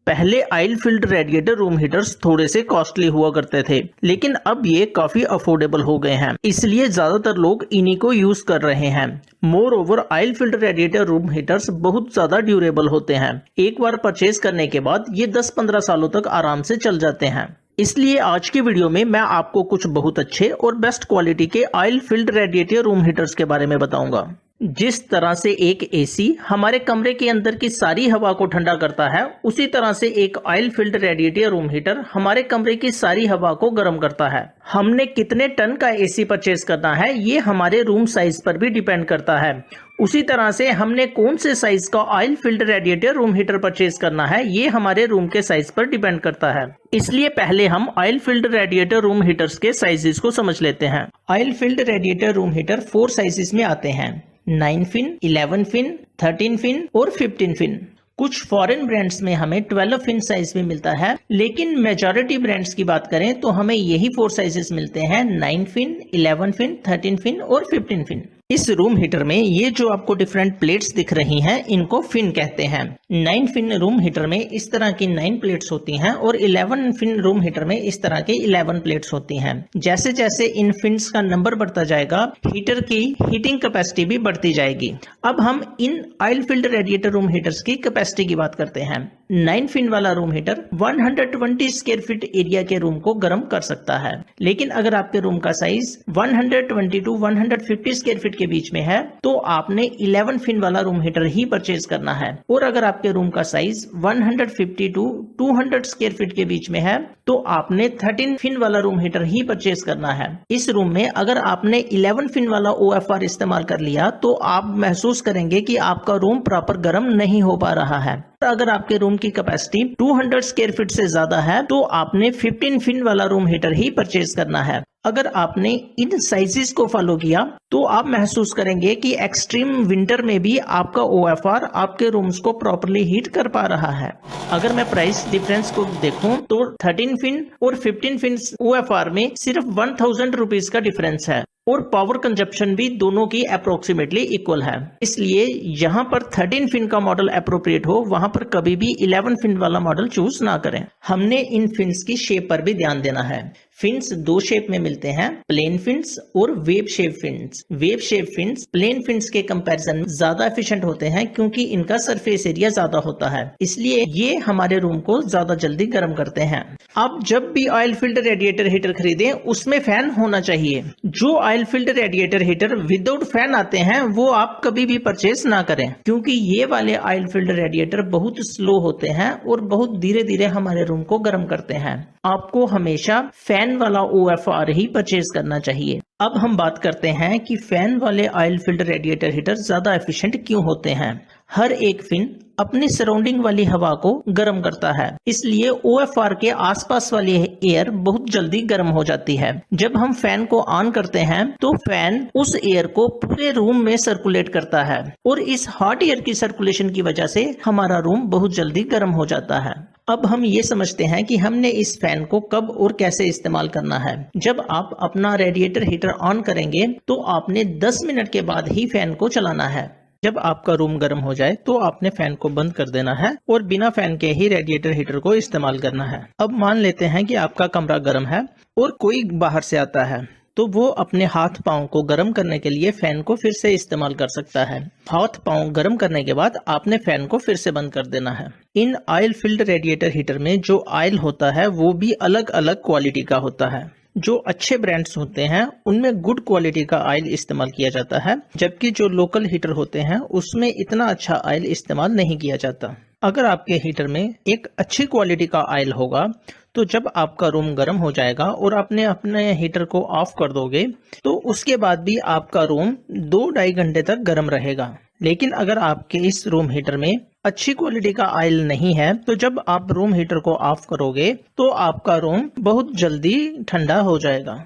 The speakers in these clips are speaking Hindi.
पहले oil filled radiator room heaters थोड़े से कॉस्टली हुआ करते थे, लेकिन अब ये काफी अफोर्डेबल हो गए हैं, इसलिए ज्यादातर लोग इन्हीं को यूज कर रहे हैं। More over oil filled radiator room heaters बहुत ज्यादा ड्यूरेबल होते हैं। एक बार परचेज करने के बाद ये 10-15 सालों तक आराम से चल जाते हैं। इसलिए आज की वीडियो में मैं आपको कुछ बहुत अच्छे और बेस्ट क्वालिटी के oil filled radiator room heaters के बारे में बताऊंगा। जिस तरह से एक एसी हमारे कमरे के अंदर की सारी हवा को ठंडा करता है, उसी तरह से एक oil filled radiator room heater हमारे कमरे की सारी हवा को गर्म करता है। हमने कितने टन का एसी परचेज करना है ये हमारे रूम साइज पर भी डिपेंड करता है। उसी तरह से हमने कौन से साइज का oil filled radiator room heater purchase करना है ये हमारे रूम के साइज पर डिपेंड करता है। इसलिए पहले हम oil filled radiator room heaters के साइजेस को समझ लेते हैं। Oil filled radiator room heater 4 sizes में आते हैं, 9 फिन, 11 फिन, 13 फिन और 15 फिन। कुछ फॉरेन ब्रांड्स में हमें 12 फिन साइज में मिलता है, लेकिन मेजॉरिटी ब्रांड्स की बात करें तो हमें यही 4 साइजेस मिलते हैं, 9 फिन, 11 फिन, 13 फिन और 15 फिन। इस रूम हीटर में ये जो आपको डिफरेंट प्लेट्स दिख रही हैं इनको फिन कहते हैं। 9 फिन रूम हीटर में इस तरह की 9 प्लेट्स होती हैं और 11 फिन रूम हीटर में इस तरह के 11 प्लेट्स होती हैं। जैसे जैसे इन फिन्स का नंबर बढ़ता जाएगा, हीटर की हीटिंग कैपेसिटी भी बढ़ती जाएगी। अब हम in oil filled radiator room heaters की कैपेसिटी की बात करते हैं। 9 फिन वाला room heater 120 square feet area के रूम को गर्म कर सकता है, लेकिन अगर आपके रूम का साइज 120 टू 150 स्क्वायर फीट के बीच में है तो आपने 11 फिन वाला रूम हीटर ही परचेज करना है। और अगर आपके रूम का साइज 150 टू 200 स्क्वायर फीट के बीच में है तो आपने 13 फिन वाला रूम हीटर ही परचेज करना है। इस रूम में अगर आपने 11 फिन वाला OFR इस्तेमाल कर लिया तो आप महसूस करेंगे कि आपका रूम प्रॉपर गर्म नहीं हो पा रहा है। अगर आपके रूम की कैपेसिटी 200 स्क्वायर फीट से ज्यादा है तो आपने 15 फिन वाला रूम हीटर ही परचेज करना है। अगर आपने इन साइजेस को फॉलो किया तो आप महसूस करेंगे कि एक्सट्रीम विंटर में भी आपका OFR आपके रूम्स को प्रॉपर्ली हीट कर पा रहा है। अगर मैं प्राइस डिफरेंस को देखूं तो 13 फिन और 15 फिन OFR में सिर्फ 1000 रुपीज का डिफरेंस है और पावर कंजप्शन भी दोनों की अप्रोक्सीमेटली इक्वल है। इसलिए जहां पर 13 फिन का मॉडल अप्रोप्रिएट हो वहां पर कभी भी 11 फिन वाला मॉडल चूज ना करें। हमने इन फिन्स की शेप पर भी ध्यान देना है। फिन्स 2 शेप में मिलते हैं, प्लेन फिन्स और wave shape fins. Wave shape fins plain fins के कंपैरिजन में ज्यादा एफिशिएंट होते हैं क्योंकि इनका सरफेस एरिया ज्यादा होता है, इसलिए ये हमारे रूम को ज्यादा जल्दी गर्म करते हैं। आप जब भी ऑयल फिल्ड रेडिएटर हीटर खरीदें उसमें फैन होना चाहिए। जो oil filled radiator heater without fan आते हैं वो आप कभी भी परचेज ना करें, क्योंकि ये वाले ऑयल फिल्ड रेडिएटर बहुत स्लो होते हैं और बहुत धीरे धीरे हमारे रूम को गर्म करते हैं। आपको हमेशा फैन वाला OFR ही परचेज करना चाहिए। अब हम बात करते हैं कि फैन वाले ऑयल फिल्ड रेडिएटर हीटर ज्यादा एफिशिएंट क्यों होते हैं। हर एक फिन अपनी सराउंडिंग वाली हवा को गर्म करता है, इसलिए OFR के आसपास वाली एयर बहुत जल्दी गर्म हो जाती है। जब हम फैन को ऑन करते हैं तो फैन उस एयर को पूरे रूम में सर्कुलेट करता है और इस हॉट एयर की सर्कुलेशन की वजह से हमारा रूम बहुत जल्दी गर्म हो जाता है। अब हम ये समझते हैं कि हमने इस फैन को कब और कैसे इस्तेमाल करना है। जब आप अपना रेडिएटर हीटर ऑन करेंगे तो आपने 10 मिनट के बाद ही फैन को चलाना है। जब आपका रूम गर्म हो जाए तो आपने फैन को बंद कर देना है और बिना फैन के ही रेडिएटर हीटर को इस्तेमाल करना है। अब मान लेते हैं कि आपका कमरा गर्म है और कोई बाहर से आता है तो वो अपने हाथ पांव को गर्म करने के लिए फैन को फिर से इस्तेमाल कर सकता है। हाथ पांव गर्म करने के बाद आपने फैन को फिर से बंद कर देना है। In oil filled radiator heater में जो ऑयल होता है वो भी अलग अलग क्वालिटी का होता है। जो अच्छे ब्रांड्स होते हैं उनमें गुड क्वालिटी का ऑयल इस्तेमाल किया जाता है, जबकि जो लोकल हीटर होते हैं उसमें इतना अच्छा ऑयल इस्तेमाल नहीं किया जाता। अगर आपके हीटर में एक अच्छी क्वालिटी का ऑयल होगा तो जब आपका रूम गर्म हो जाएगा और आपने अपने हीटर को ऑफ कर दोगे तो उसके बाद भी आपका रूम 2-2.5 घंटे तक गर्म रहेगा। लेकिन अगर आपके इस रूम हीटर में अच्छी क्वालिटी का ऑयल नहीं है तो जब आप रूम हीटर को ऑफ करोगे तो आपका रूम बहुत जल्दी ठंडा हो जाएगा।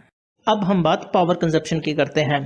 अब हम बात पावर कंजप्शन की करते हैं।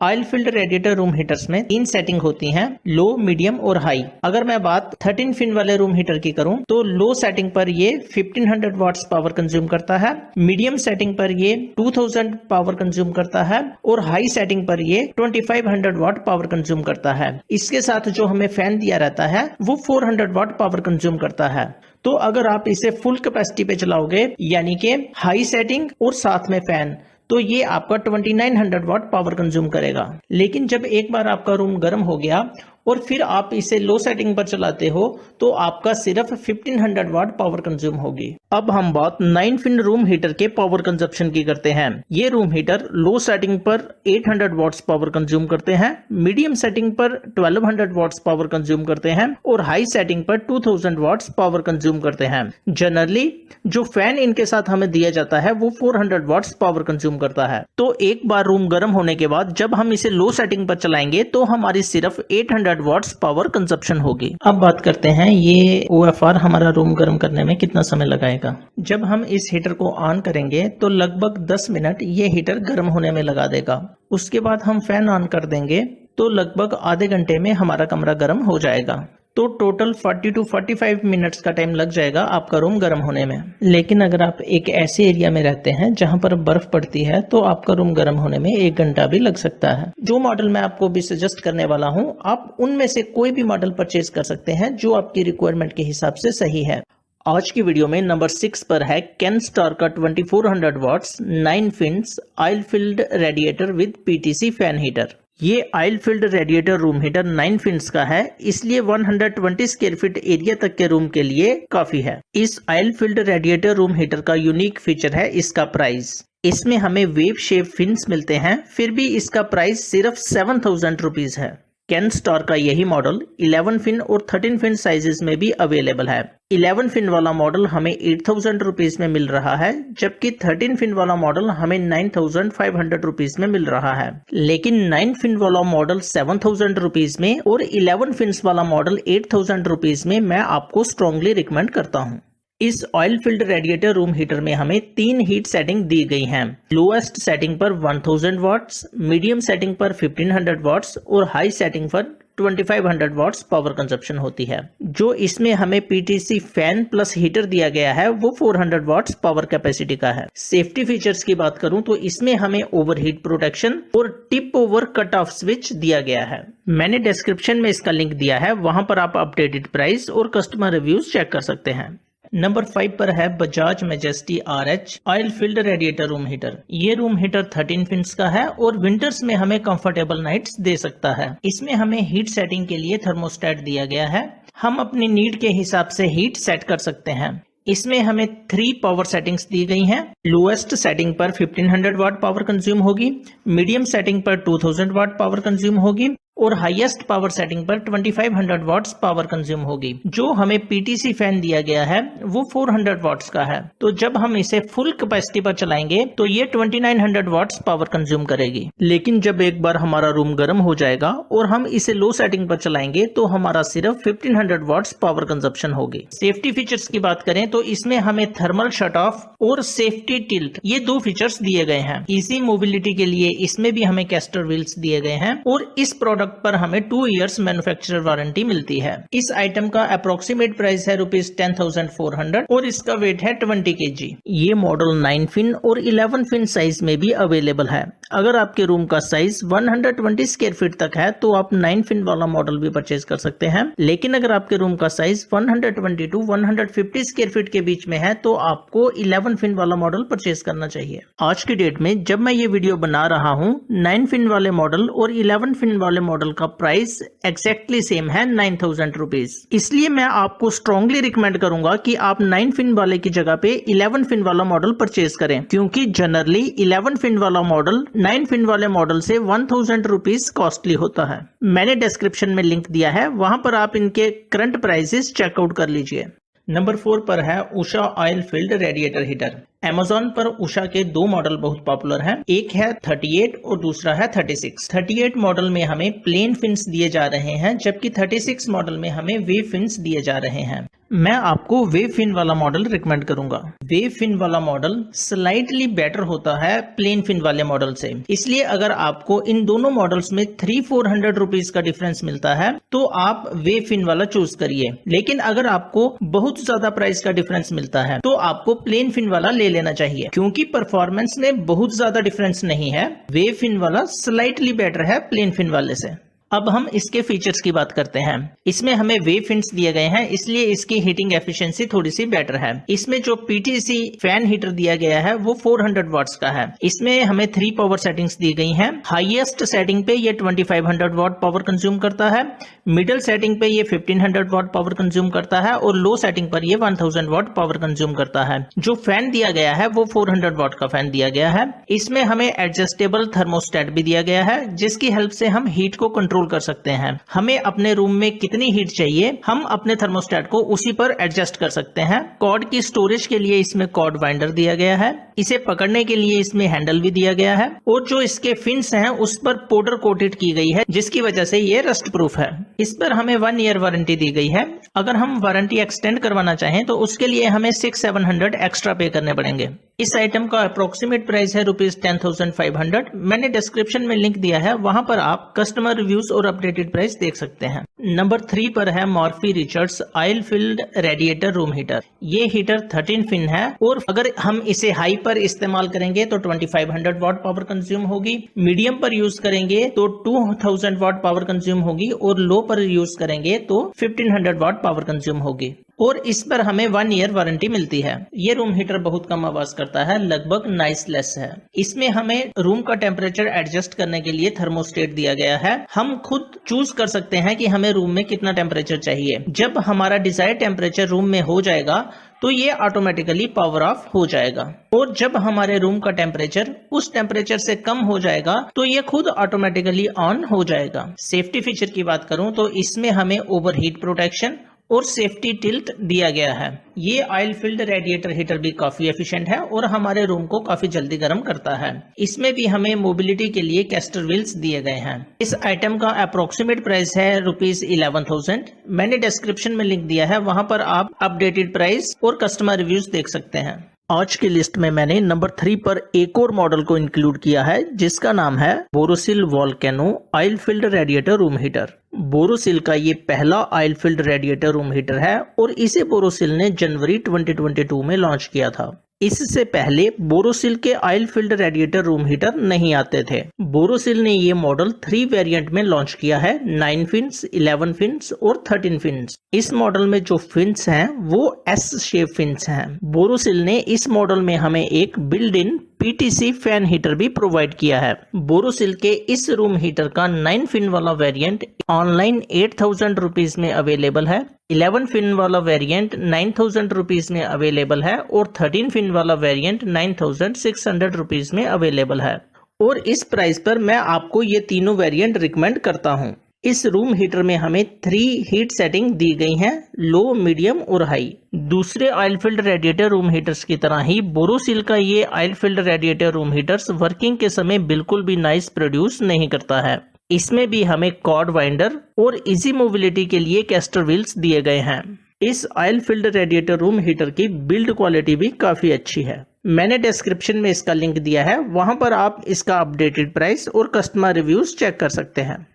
Oil filled radiator room heaters में 3 सेटिंग होती हैं, लो, मीडियम और हाई। अगर मैं बात 13 फिन वाले रूम हीटर की करूं तो लो सेटिंग पर ये 1500 वाट्स पावर कंज्यूम करता है, मीडियम सेटिंग पर ये 2000 पावर कंज्यूम करता है और हाई सेटिंग पर ये 2500 वाट पावर कंज्यूम करता है। इसके साथ जो हमें फैन दिया रहता है वो 400 वाट पावर कंज्यूम करता है। तो अगर आप इसे फुल कैपेसिटी पे चलाओगे यानी कि हाई सेटिंग और साथ में फैन, तो ये आपका 2900 वाट पावर कंज्यूम करेगा। लेकिन जब एक बार आपका रूम गर्म हो गया और फिर आप इसे लो सेटिंग पर चलाते हो तो आपका सिर्फ 1500 वाट पावर कंज्यूम होगी। अब हम बात 9 फिन रूम हीटर के पावर कंजप्शन की करते हैं। ये रूम हीटर लो सेटिंग पर 800 वाट्स पावर कंज्यूम करते हैं, मीडियम सेटिंग पर 1200 वाट्स पावर कंज्यूम करते हैं और हाई सेटिंग पर 2000 वाट्स पावर कंज्यूम करते हैं। जनरली जो फैन इनके साथ हमें दिया जाता है वो 400 वाट्स पावर कंज्यूम करता है। तो एक बार रूम गर्म होने के बाद जब हम इसे लो सेटिंग पर चलाएंगे तो हमारी सिर्फ 800 वाट्स पावर कंजप्शन होगी। अब बात करते हैं ये OFR हमारा रूम गर्म करने में कितना समय लगाएगा। जब हम इस हीटर को ऑन करेंगे तो लगभग 10 मिनट ये हीटर गर्म होने में लगा देगा। उसके बाद हम फैन ऑन कर देंगे तो लगभग आधे घंटे में हमारा कमरा गर्म हो जाएगा। तो टोटल 40 to 45 मिनट्स का टाइम लग जाएगा आपका रूम गर्म होने में। लेकिन अगर आप एक ऐसे एरिया में रहते हैं जहां पर बर्फ पड़ती है तो आपका रूम गर्म होने में 1 घंटा भी लग सकता है। जो मॉडल मैं आपको भी सजेस्ट करने वाला हूं, आप उनमें से कोई भी मॉडल परचेज कर सकते हैं जो आपकी रिक्वायरमेंट के हिसाब से सही है। आज की वीडियो में नंबर 6 पर है कैनस्टार का 2400 watts 9 fins oil filled radiator with PTC fan heater. ये oil filled radiator room heater 9 fins का है, इसलिए 120 स्क्वायर फीट एरिया तक के रूम के लिए काफी है। इस oil filled radiator room heater का यूनिक फीचर है इसका प्राइस। इसमें हमें वेव शेप फिन्स मिलते हैं, फिर भी इसका प्राइस सिर्फ 7000 रुपीज है। कैनस्टार का यही मॉडल 11 फिन और 13 फिन साइजेस में भी अवेलेबल है। 11 फिन वाला मॉडल हमें 8000 रुपीज में मिल रहा है, जबकि 13 फिन वाला मॉडल हमें 9500 रुपीज में मिल रहा है। लेकिन 9 फिन वाला मॉडल 7000 रुपीज में और 11 फिन्स वाला मॉडल 8000 रुपीज में मैं आपको स्ट्रांगली रिकमेंड करता हूँ। इस oil filled radiator room heater में हमें 3 हीट सेटिंग दी गई हैं। लोएस्ट सेटिंग पर 1000 वाट्स, मीडियम सेटिंग पर 1500 वाट्स और हाई सेटिंग पर 2500 वाट्स पावर कंजप्शन होती है। जो इसमें हमें PTC फैन प्लस हीटर दिया गया है वो 400 वाट्स पावर कैपेसिटी का है। सेफ्टी फीचर्स की बात करूं तो इसमें हमें ओवरहीट प्रोटेक्शन और tip over cut off switch दिया गया है। मैंने डिस्क्रिप्शन में इसका लिंक दिया है, वहां पर आप अपडेटेड प्राइस और कस्टमर रिव्यूज चेक कर सकते हैं। नंबर 5 पर है Bajaj majesty RH oil filled radiator room heater. ये रूम हीटर 13 फिन्स का है और विंटर्स में हमें कंफर्टेबल नाइट्स दे सकता है। इसमें हमें हीट सेटिंग के लिए थर्मोस्टेट दिया गया है, हम अपनी नीड के हिसाब से हीट सेट कर सकते हैं। इसमें हमें 3 पावर सेटिंग्स दी गई हैं। लोएस्ट सेटिंग पर 1500 वाट पावर कंज्यूम होगी, मीडियम सेटिंग पर 2000 वाट पावर कंज्यूम होगी और हाईएस्ट पावर सेटिंग पर 2500 वाट्स पावर कंज्यूम होगी। जो हमें PTC फैन दिया गया है वो 400 वाट्स का है। तो जब हम इसे फुल कैपेसिटी पर चलाएंगे तो ये 2900 वाट्स पावर कंज्यूम करेगी। लेकिन जब एक बार हमारा रूम गर्म हो जाएगा और हम इसे लो सेटिंग पर चलाएंगे तो हमारा सिर्फ 1500 वाट्स पावर कंजप्शन होगी। सेफ्टी फीचर्स की बात करें तो इसमें हमें थर्मल शट ऑफ और सेफ्टी टिल्ट ये 2 फीचर्स दिए गए हैं। इजी मोबिलिटी के लिए इसमें भी हमें कैस्टर व्हील्स दिए गए हैं और इस प्रोडक्ट पर हमें 2 इयर्स मैन्युफैक्चरर वारंटी मिलती है। इस आइटम का अप्रोक्सीमेट प्राइस है ₹10,400 और इसका वेट है 20 kg। ये मॉडल 9 फिन और 11 फिन साइज में भी अवेलेबल है। अगर आपके रूम का साइज 120 स्क्वायर फीट तक है तो आप 9 फिन वाला मॉडल भी परचेज कर सकते हैं। लेकिन अगर आपके रूम का साइज 120 to 150 स्क्वायर फीट के बीच में है तो आपको 11 फिन वाला मॉडल परचेज करना चाहिए। आज की डेट में जब मैं ये वीडियो बना रहा हूँ 9 फिन वाले मॉडल और 11 फिन वाले मॉडल का प्राइस एक्जैक्टली सेम है 9000 रुपीज। इसलिए मैं आपको स्ट्रांगली रिकमेंड करूंगा कि आप 9 फिन वाले की जगह पे 11 फिन वाला मॉडल परचेज करें, क्योंकि जनरली 11 फिन वाला मॉडल 9 फिन वाले मॉडल से 1000 रुपीज कॉस्टली होता है। मैंने डिस्क्रिप्शन में लिंक दिया है, वहां पर आप इनके करंट प्राइसेस चेकआउट कर लीजिए। नंबर 4 पर है Usha oil filled radiator heater. Amazon पर उषा के 2 मॉडल बहुत पॉपुलर हैं, एक है 38 और दूसरा है 36। 38 मॉडल में हमें प्लेन फिन्स दिए जा रहे हैं, जबकि 36 मॉडल में हमें वेव फिन्स दिए जा रहे हैं। मैं आपको वेव फिन वाला मॉडल रिकमेंड करूंगा। वेव फिन वाला मॉडल स्लाइटली बेटर होता है प्लेन फिन वाले मॉडल से, इसलिए अगर आपको इन दोनों मॉडल्स में 300-400 रुपीज का डिफरेंस मिलता है तो आप वेव फिन वाला चूज करिए। लेकिन अगर आपको बहुत ज्यादा प्राइस का डिफरेंस मिलता है तो आपको प्लेन फिन वाला ले लेना चाहिए, क्योंकि परफॉर्मेंस में बहुत ज्यादा डिफरेंस नहीं है। वेव फिन वाला स्लाइटली बेटर है प्लेन फिन वाले से। अब हम इसके फीचर्स की बात करते हैं। इसमें हमें वेव फिन्स दिए गए हैं, इसलिए इसकी हीटिंग एफिशिएंसी थोड़ी सी बेटर है। इसमें जो पीटीसी फैन हीटर दिया गया है वो 400 वाट्स का है। इसमें हमें 3 पावर सेटिंग्स दी गई हैं। हाईएस्ट सेटिंग पे ये 2500 वाट पावर कंज्यूम करता है, मिडिल सेटिंग पे ये 1500 वाट पावर कंज्यूम करता है और लो सेटिंग पर ये 1000 वाट पावर कंज्यूम करता है। जो फैन दिया गया है वो 400 वाट का फैन दिया गया है। इसमें हमें एडजस्टेबल थर्मोस्टेट भी दिया गया है, जिसकी हेल्प से हम हीट को कंट्रोल कर सकते हैं। हमें अपने रूम में कितनी हीट चाहिए हम अपने थर्मोस्टेट को उसी पर एडजस्ट कर सकते हैं। कॉर्ड की स्टोरेज के लिए इसमें कॉर्ड वाइंडर दिया गया है। इसे पकड़ने के लिए इसमें हैंडल भी दिया गया है और जो इसके फिन्स हैं उस पर पाउडर कोटेड की गई है, जिसकी वजह से ये रस्ट प्रूफ है। इस पर हमें 1 ईयर वारंटी दी गई है। अगर हम वारंटी एक्सटेंड करवाना चाहें तो उसके लिए हमें 600-700 एक्स्ट्रा पे करने पड़ेंगे। इस आइटम का अप्रोक्सीमेट प्राइस है ₹10,500। मैंने डिस्क्रिप्शन में लिंक दिया है, वहां पर आप कस्टमर रिव्यूज और अपडेटेड प्राइस देख सकते हैं। नंबर 3 पर है Morphy Richards oil filled radiator room heater. ये हीटर 13 फिन है और अगर हम इसे हाई पर इस्तेमाल करेंगे तो 2500 वाट पावर कंज्यूम होगी, मीडियम पर यूज करेंगे तो 2000 वाट पावर कंज्यूम होगी और लो पर यूज करेंगे तो 1500 वाट पावर कंज्यूम होगी और इस पर हमें 1 ईयर वारंटी मिलती है। ये रूम हीटर बहुत कम आवाज करता है, लगभग नॉइसलेस है। इसमें हमें रूम का टेम्परेचर एडजस्ट करने के लिए थर्मोस्टेट दिया गया है। हम खुद चूज कर सकते हैं कि हमें रूम में कितना टेम्परेचर चाहिए। जब हमारा डिजायर्ड टेम्परेचर रूम में हो जाएगा तो ये ऑटोमेटिकली पावर ऑफ हो जाएगा और जब हमारे रूम का टेम्परेचर उस टेम्परेचर से कम हो जाएगा तो ये खुद ऑटोमेटिकली ऑन हो जाएगा। सेफ्टी फीचर की बात करूं तो इसमें हमें ओवरहीट प्रोटेक्शन और सेफ्टी टिल्ट दिया गया है। ये ऑयल फिल्ड रेडिएटर हीटर भी काफी एफिशिएंट है और हमारे रूम को काफी जल्दी गर्म करता है। इसमें भी हमें मोबिलिटी के लिए कैस्टर व्हील्स दिए गए हैं। इस आइटम का अप्रोक्सीमेट प्राइस है ₹11,000। मैंने डिस्क्रिप्शन में लिंक दिया है, वहां पर आप अपडेटेड प्राइस और कस्टमर रिव्यूज देख सकते हैं। आज की लिस्ट में मैंने नंबर 3 पर एक और मॉडल को इंक्लूड किया है, जिसका नाम है Borosil volcano oil filled radiator room heater. Borosil का ये पहला oil filled radiator room heater है और इसे बोरोसिल ने जनवरी 2022 में लॉन्च किया था। इससे पहले बोरोसिल के oil filled radiator room heater नहीं आते थे। बोरोसिल ने ये मॉडल 3 वेरिएंट में लॉन्च किया है, 9 फिन्स, 11 फिन्स और 13 फिन्स। इस मॉडल में जो फिन्स हैं वो एस शेप फिन्स हैं। बोरोसिल ने इस मॉडल में हमें एक build in PTC fan heater भी प्रोवाइड किया है। बोरोसिल के इस रूम हीटर का 9 फिन वाला वेरिएंट ऑनलाइन 8,000 रुपीज में अवेलेबल है, 11 फिन वाला वेरिएंट 9,000 रुपीज में अवेलेबल है और 13 फिन वाला वेरिएंट 9,600 रुपीज में अवेलेबल है। और इस प्राइस पर मैं आपको ये तीनों वेरिएंट रिकमेंड करता हूँ। इस रूम हीटर में हमें 3 हीट सेटिंग दी गई हैं, लो, मीडियम और हाई। दूसरे oil filled radiator room heaters की तरह ही बोरोसिल का ये oil filled radiator room heaters working के समय बिल्कुल भी नॉइस प्रोड्यूस नहीं करता है। इसमें भी हमें कॉर्ड वाइंडर और इजी मोबिलिटी के लिए कैस्टर व्हील्स दिए गए हैं। इस oil filled radiator room heater की बिल्ड क्वालिटी भी काफी अच्छी है। मैंने डिस्क्रिप्शन में इसका लिंक दिया है, वहां पर आप इसका अपडेटेड प्राइस और कस्टमर रिव्यूज चेक कर सकते हैं।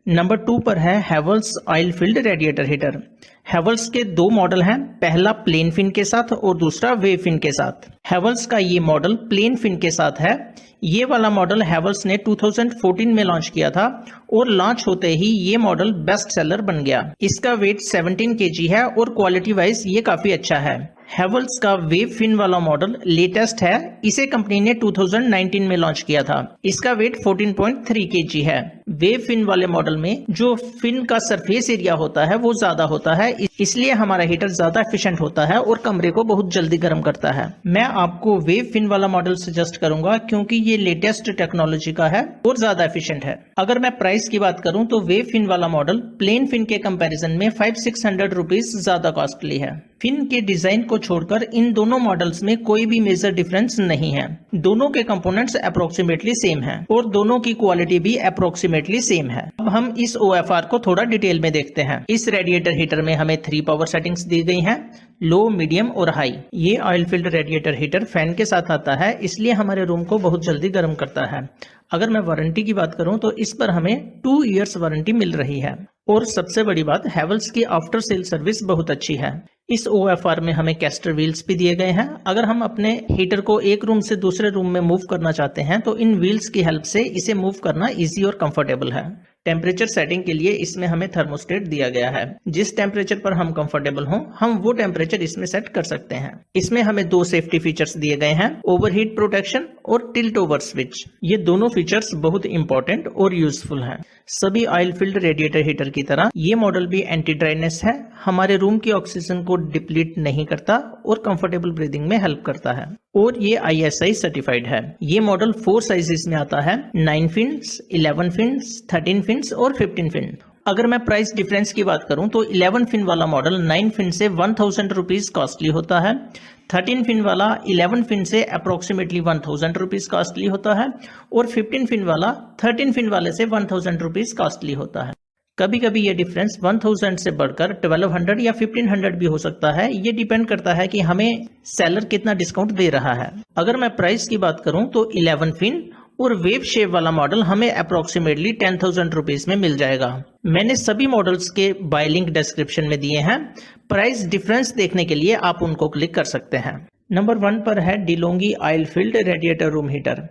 नंबर 2 पर है Havells oil filled radiator heater. Havells के 2 मॉडल हैं, पहला प्लेन फिन के साथ और दूसरा वेव फिन के साथ। हैवेल्स का ये मॉडल प्लेन फिन के साथ है। ये वाला मॉडल हैवेल्स ने 2014 में लॉन्च किया था और लॉन्च होते ही ये मॉडल बेस्ट सेलर बन गया। इसका वेट 17 kg है और क्वालिटी वाइज ये काफी अच्छा है। हैवेल्स का वेव फिन वाला मॉडल लेटेस्ट है, इसे कंपनी ने 2019 में लॉन्च किया था। इसका वेट 14.3 kg है। वेव फिन वाले मॉडल में जो फिन का सरफेस एरिया होता है वो ज्यादा होता है, इसलिए हमारा हीटर ज्यादा एफिशिएंट होता है और कमरे को बहुत जल्दी गर्म करता है। मैं आपको वेव फिन वाला मॉडल सजेस्ट करूंगा क्योंकि ये लेटेस्ट टेक्नोलॉजी का है और ज्यादा एफिशिएंट है। अगर मैं प्राइस की बात करूं तो वेव फिन वाला मॉडल प्लेन फिन के कंपैरिजन में 500-600 रुपीज ज्यादा कॉस्टली है। फिन के डिजाइन को छोड़कर इन दोनों मॉडल्स में कोई भी मेजर डिफरेंस नहीं है। दोनों के कंपोनेंट्स अप्रोक्सीमेटली सेम हैं और दोनों की क्वालिटी भी अप्रोक्सीमेटली सेम है। अब हम इस OFR को थोड़ा डिटेल में देखते हैं। इस रेडिएटर हीटर में हमें 3 पावर सेटिंग्स दी गई हैं, लो, मीडियम और हाई। ये oil filled radiator heater fan के साथ आता है, इसलिए हमारे रूम को बहुत जल्दी गर्म करता है। अगर मैं वारंटी की बात करूं तो इस पर हमें 2 इयर्स वारंटी मिल रही है और सबसे बड़ी बात, हैवेल्स की आफ्टर सेल सर्विस बहुत अच्छी है। इस OFR में हमें कैस्टर व्हील्स भी दिए गए हैं। अगर हम अपने हीटर को एक रूम से दूसरे रूम में मूव करना चाहते हैं तो इन व्हील्स की हेल्प से इसे मूव करना इजी और कंफर्टेबल है। टेम्परेचर सेटिंग के लिए इसमें हमें थर्मोस्टेट दिया गया है। जिस टेम्परेचर पर हम कंफर्टेबल हों हम वो टेम्परेचर इसमें सेट कर सकते हैं। इसमें हमें 2 सेफ्टी फीचर्स दिए गए हैं, ओवरहीट प्रोटेक्शन और टिल्ट ओवर स्विच। ये दोनों फीचर्स बहुत इंपॉर्टेंट और यूजफुल हैं। सभी ऑयल फिल्ड रेडिएटर हीटर की तरह ये मॉडल भी एंटी ड्राइनेस है, हमारे रूम की ऑक्सीजन को डिप्लीट नहीं करता और कंफर्टेबल ब्रीदिंग में हेल्प करता है और ये ISI सर्टिफाइड है। ये मॉडल 4 साइजेस में आता है, 9 फिन्स, 11 फिन्स, 13 फिन्स और 15 फिन। अगर मैं प्राइस डिफरेंस की बात करूं तो 11 फिन वाला मॉडल 9 फिन से 1000 रुपीज कॉस्टली होता है, 13 फिन वाला 11 फिन से अप्रोक्सीमेटली 1000 रुपीज कॉस्टली होता है और 15 फिन वाला 13 फिन वाले से 1000 रुपीज कॉस्टली होता है। कभी कभी ये डिफरेंस 1000 से बढ़कर 1200 या 1500 भी हो सकता है। ये डिपेंड करता है कि हमें सेलर कितना डिस्काउंट दे रहा है। अगर मैं प्राइस की बात करूं तो 11 फिन और वेव शेप वाला मॉडल हमें अप्रोक्सीमेटली 10,000 रुपीज में मिल जाएगा। मैंने सभी मॉडल्स के बाय लिंक डिस्क्रिप्शन में दिए हैं। प्राइस डिफरेंस देखने के लिए आप उनको क्लिक कर सकते हैं। नंबर 1 पर है De'Longhi oil filled radiator room heater.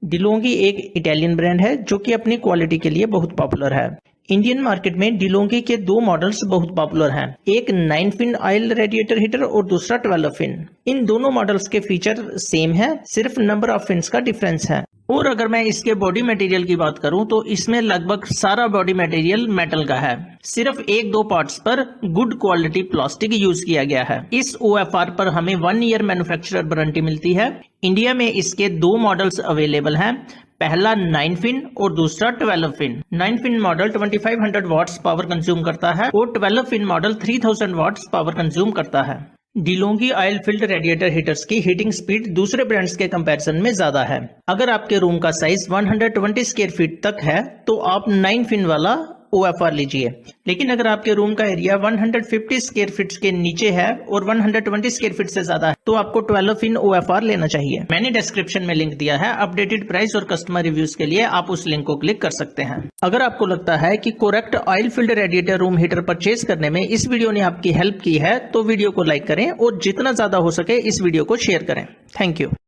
De'Longhi एक इटालियन ब्रांड है जो कि अपनी क्वालिटी के लिए बहुत पॉपुलर है। इंडियन मार्केट में डिलोंगी के 2 मॉडल्स बहुत पॉपुलर हैं, एक 9 फिन ऑयल रेडिएटर हीटर और दूसरा 12 फिन। इन दोनों मॉडल्स के फीचर सेम है, सिर्फ नंबर ऑफ फिन्स का डिफरेंस है। और अगर मैं इसके बॉडी मटेरियल की बात करूं तो इसमें लगभग सारा बॉडी मटेरियल मेटल का है, सिर्फ 1-2 पार्ट्स पर गुड क्वालिटी प्लास्टिक यूज किया गया है। इस OFR पर हमें 1 ईयर मैन्युफैक्चरर वारंटी मिलती है। इंडिया में इसके 2 मॉडल्स अवेलेबल हैं, पहला 9 फिन और दूसरा 12 fin. 9 fin model 2500 watts power consume करता है और 12 fin model 3000 watts power consume करता है। De'Longhi oil filled radiator heaters की हीटिंग स्पीड दूसरे ब्रांड्स के कंपैरिजन में ज्यादा है। अगर आपके रूम का साइज 120 स्क्वायर फीट तक है तो आप 9 फिन वाला OFR लीजिए, लेकिन अगर आपके रूम का एरिया 150 स्क्वायर फीट के नीचे है और 120 स्क्वायर फीट से ज्यादा है तो आपको 12 फिन OFR लेना चाहिए। मैंने डिस्क्रिप्शन में लिंक दिया है, अपडेटेड प्राइस और कस्टमर रिव्यूज के लिए आप उस लिंक को क्लिक कर सकते हैं। अगर आपको लगता है कि correct oil filled radiator room heater purchase करने में इस वीडियो ने आपकी हेल्प की है तो वीडियो को लाइक करें और जितना ज्यादा हो सके इस वीडियो को शेयर करें। Thank you.